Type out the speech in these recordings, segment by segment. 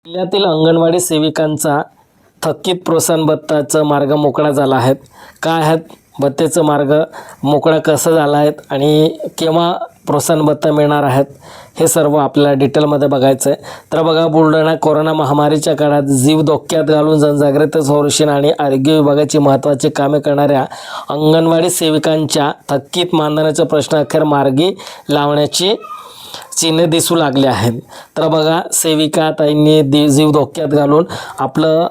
जिल्ह्यातील अंगणवाडी सेविकांचा थकीत प्रोत्साहन भत्ताचा मार्ग मोकळा झाला आहे. काय आहेत भत्तेचा मार्ग मोकळा कसा झाला आहे आणि केव्हा प्रोत्साहन भत्ता मिळणार आहेत हे सर्व आपल्याला डिटेलमध्ये बघायचं आहे. तर बघा, बुलढाणा कोरोना महामारीच्या काळात जीव धोक्यात घालून जनजागृती संरक्षण आणि आरोग्य विभागाची महत्त्वाची कामे करणाऱ्या अंगणवाडी सेविकांच्या थकीत मानधनाचा प्रश्न अखेर मार्गी लावण्याची चिन्हे दिसू लागले आहेत. तर बघा, सेविका ताईंनी जीव धोक्यात घालून आपलं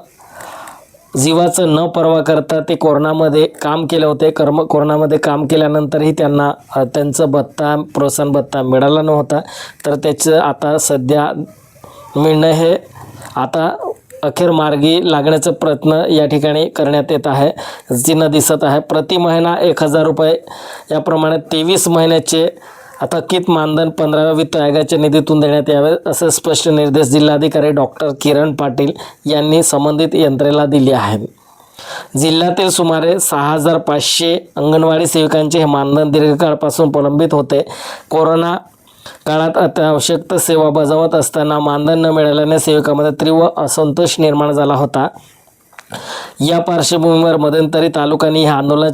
जीवाचं न पर्वा करता ते कोरोनामध्ये काम केले होते. कोरोनामध्ये काम केल्यानंतरही त्यांना त्यांचं भत्ता प्रोत्साहन भत्ता मिळाला नव्हता. तर त्याचं आता सध्या मिळणं हे आता अखेर मार्गी लागण्याचा प्रयत्न या ठिकाणी करण्यात येत आहे. चिन्ह दिसत आहे. प्रति महिना 1000 रुपये याप्रमाणे 23 महिन्याचे थकीत मानधन 15व्या वित्त आयोगाच्या निधीतून देण्यात यावे असे स्पष्ट निर्देश जिल्हाधिकारी डॉक्टर किरण पाटील यांनी संबंधित यंत्रणेला दिले आहेत. जिल्ह्यातील सुमारे 6500 अंगणवाडी सेविकांचे हे मानधन दीर्घकाळापासून प्रलंबित होते. कोरोना काळात अत्यावश्यक सेवा बजावत असताना मानधन न मिळाल्याने सेविकांमध्ये तीव्र असंतोष निर्माण झाला होता. या पार्श्वभूमीवर मध्यंतरी तालुक्यांनी हे आंदोलने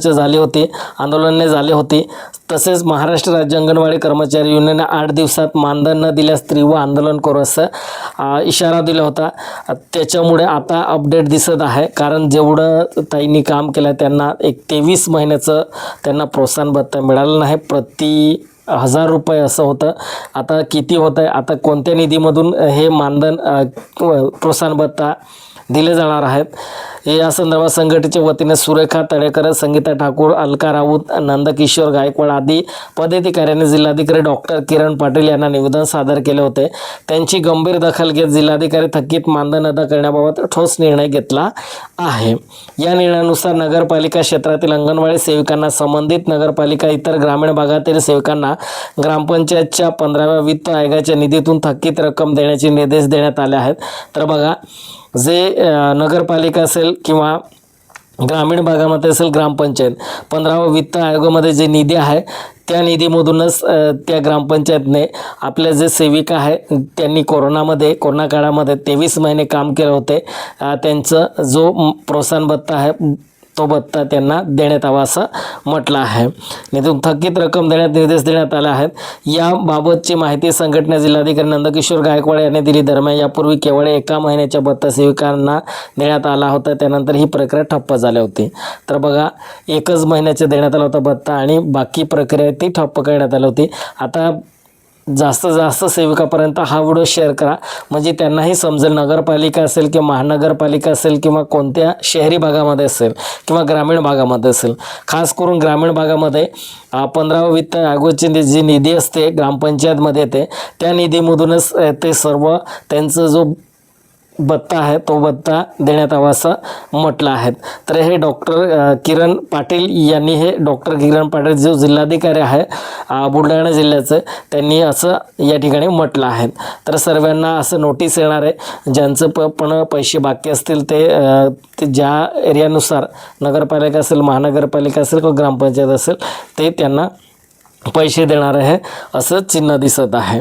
झाले होते. तसेच महाराष्ट्र राज्य अंगणवाडी कर्मचारी युनियनने 8 दिवसात मानधन न दिल्यास तीव्र आंदोलन करू असा इशारा दिला होता. त्याच्यामुळे आता अपडेट दिसत आहे. कारण जेवढं ताईंनी काम केलं त्यांना एक 23 महिन्याचं त्यांना प्रोत्साहन भत्ता मिळालं नाही. प्रति 1000 रुपये असं होतं. आता किती होतं आहे, आता कोणत्या निधीमधून हे मानधन प्रोत्साहन भत्ता दिले जाणार आहेत या संदर्भात संघटनेच्या वतीने सुरेखा तळेकर, संगीता ठाकूर, अलका राऊत, नंदकिशोर गायकवाड आदी पदाधिकाऱ्यांनी जिल्हाधिकारी डॉक्टर किरण पाटील यांना निवेदन सादर केले होते. त्यांची गंभीर दखल घेत जिल्हाधिकारी थकीत मानधन अदा करण्याबाबत ठोस निर्णय घेतला आहे. या निर्णयानुसार नगरपालिका क्षेत्रातील अंगणवाडी सेविकांना, संबंधित नगरपालिका इतर ग्रामीण भागातील सेविकांना ग्रामपंचायतच्या 15व्या वित्त आयोगाच्या निधीतून थकीत रक्कम देण्याचे निर्देश देण्यात आले आहेत. तर बघा, जे नगरपालिका असेल किंवा ग्रामीण भागामध्ये असेल ग्रामपंचायत, 15व्या वित्त आयोगामध्ये जे निधी आहे त्या निधीमधूनच त्या ग्रामपंचायतने आपले जे सेविका आहे त्यांनी कोरोना काळामध्ये 23 महिने काम केले होते. त्यांचं जो प्रोत्साहन भत्ता आहे तो भत्ता त्यांना देण्यात यावा असं म्हटलं आहे. निधीतून थकीत रक्कम देण्यात निर्देश देण्यात आले आहेत. याबाबतची माहिती संघटना जिल्हाधिकारी नंदकिशोर गायकवाड यांनी दिली. दरम्यान यापूर्वी केवळ 1 महिन्याच्या भत्ता सेविकांना देण्यात आला होता. त्यानंतर ही प्रक्रिया ठप्प झाली होती. तर बघा, 1 महिन्याचे देण्यात आला होता भत्ता आणि बाकी प्रक्रिया ती ठप्प करण्यात आली होती. आता जास्तीत जास्त सेविकापर्यंत हा व्हिडिओ शेअर करा, म्हणजे त्यांनाही समजेल. नगरपालिका असेल किंवा महानगरपालिका असेल किंवा कोणत्या शहरी भागामध्ये असेल किंवा ग्रामीण भागामध्ये असेल, खास करून ग्रामीण भागामध्ये 15व्या वित्त आयोगाची जी निधी असते ग्रामपंचायतमध्ये येते त्या निधीमधूनच ते सर्व त्यांचं जो भत्ता आहे तो भत्ता देण्यात यावा असं म्हटलं आहे. तर हे डॉक्टर किरण पाटील यांनी डॉक्टर किरण पाटील जो जिल्हाधिकारी आहे बुलढाणा जिल्ह्याचं, त्यांनी असं या ठिकाणी म्हटलं आहे. तर सर्वांना असं नोटीस येणार आहे, ज्यांचं पण पैसे बाकी असतील ते ज्या एरियानुसार नगरपालिका असेल, महानगरपालिका असेल किंवा ग्रामपंचायत असेल ते त्यांना पैसे देणार आहे असं चिन्ह दिसत आहे.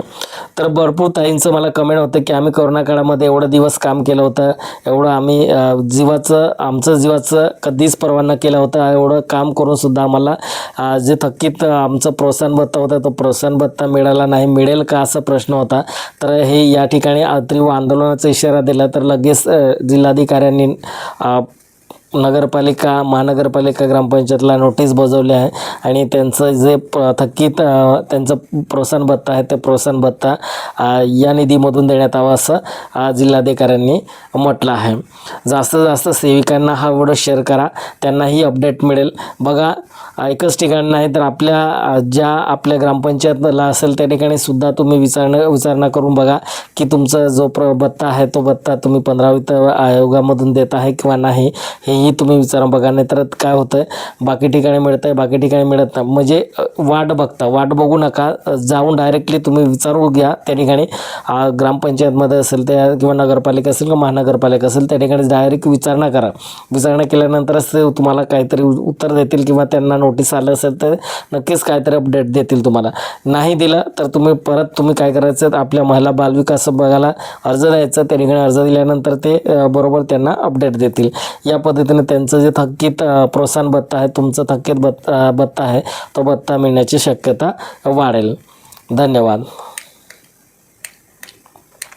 तर भरपूर ताईंचं मला कमेंट होतं की आम्ही कोरोना काळामध्ये एवढं दिवस काम केलं होतं, एवढं आम्ही आमचं जीवाचं कधीच पर्वा न केलं होतं, एवढं काम करूनसुद्धा आम्हाला जे थकीत आमचं प्रोत्साहन भत्ता होता तो प्रोत्साहन भत्ता मिळाला नाही, मिळेल का असा प्रश्न होता. तर हे या ठिकाणी तीव्र आंदोलनाचा इशारा दिला. तर लगेच जिल्हाधिकाऱ्यांनी नगरपालिका, महानगरपालिका, ग्रामपंचायतला नोटीस बजावली आहे आणि त्यांचं जे थकीत त्यांचं प्रोत्साहन भत्ता आहे ते प्रोत्साहन भत्ता या निधीमधून देण्यात यावं असं जिल्हाधिकाऱ्यांनी म्हटलं आहे. जास्तीत जास्त सेविकांना हा व्हिडिओ शेअर करा, त्यांनाही अपडेट मिळेल. बघा, एकच ठिकाण नाही तर आपल्या ग्रामपंचायतला असेल त्या ठिकाणी सुद्धा तुम्ही विचारणा करून बघा की तुमचा जो भत्ता आहे तो भत्ता तुम्ही 15व्या वित्त आयोगामधून देत आहे किंवा नाही, हे हेही तुम्ही विचारून बघा. नाहीतर काय होतं आहे, बाकी ठिकाणी मिळतं आहे, बाकी ठिकाणी मिळत नाही. म्हणजे वाट बघू नका, जाऊन डायरेक्टली तुम्ही विचारून घ्या त्या ठिकाणी. ग्रामपंचायतमध्ये असेल त्या किंवा नगरपालिका असेल किंवा महानगरपालिका असेल त्या ठिकाणी डायरेक्ट विचारणा करा. विचारणा केल्यानंतरच ते तुम्हाला काहीतरी उत्तर देतील किंवा त्यांना नोटीस आलं असेल तर नक्कीच काहीतरी अपडेट देतील तुम्हाला. नाही दिलं तर तुम्ही काय करायचं, आपल्या महिला बालविकास विभागाला अर्ज द्यायचा. त्या ठिकाणी अर्ज दिल्यानंतर ते बरोबर त्यांना अपडेट देतील. या पद्धतीने त्यांचं जे थकीत प्रोत्साहन भत्ता आहे, तुमचं थकीत भत्ता आहे, तो भत्ता मिळण्याची शक्यता वाढेल. धन्यवाद.